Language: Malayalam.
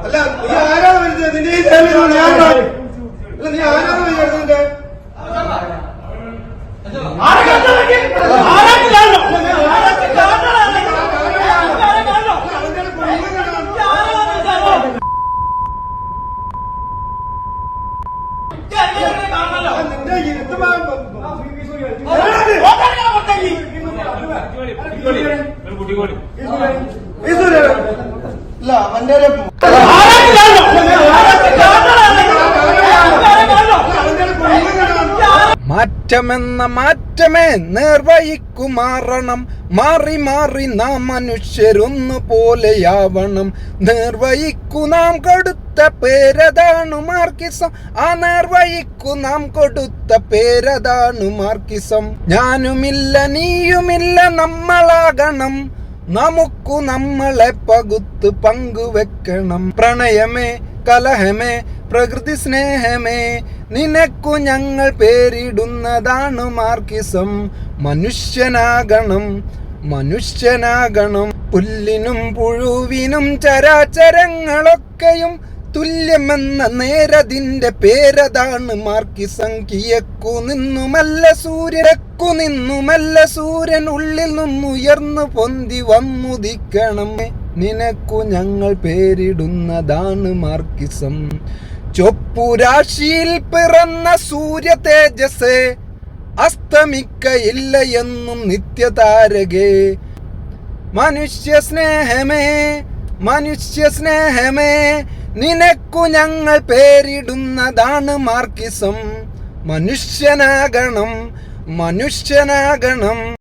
അല്ല നീ ആരാ വരുന്നത്? നിന്റെ ഈ അല്ല നീ ആരാ വിചാരിച്ചതിന്റെ ഇല്ല അവന്റെ മാറ്റമെന്ന മാറ്റമേ നിർവഹിക്കുമാറണം. മാറി മാറി നാം മനുഷ്യരൊന്നു പോലെയാവണം. നിർവഹിക്കു നാം കൊടുത്ത പേരതാണ് മാർക്കിസം. ആ നിർവഹിക്കു നാം കൊടുത്ത പേരതാണ് മാർക്കിസം. ഞാനുമില്ല നീയുമില്ല നമ്മളാകണം. നമുക്കു നമ്മളെ പകുത്ത് പങ്കുവെക്കണം. പ്രണയമേ കലഹമേ പ്രകൃതി സ്നേഹമേ നിനക്കു ഞങ്ങൾ പേരിടുന്നതാണ് മാർക്കിസം. മനുഷ്യനാകണം മനുഷ്യനാകണം. പുല്ലിനും പുഴുവിനും ചരാചരങ്ങളൊക്കെയും തുല്യമെന്ന നേരതിന്റെ പേരതാണ് മാർക്കിസം. കിഴക്കു നിന്നുമല്ല സൂര്യൻ ഉള്ളിൽ നിന്നുയർന്നു പൊന്തി വന്നുദിക്കണം. നിനക്കു ഞങ്ങൾ പേരിടുന്നതാണ് മാർക്കിസം. ചൊപ്പുരാശിയിൽ പിറന്ന സൂര്യ തേജസ്സേ അസ്തമിക്കയില്ല എന്നും നിത്യതാരകേ. മനുഷ്യ സ്നേഹമേ നിനക്കു ഞങ്ങൾ പേരിടുന്നതാണ് മാർക്കിസം. മനുഷ്യനാകണം.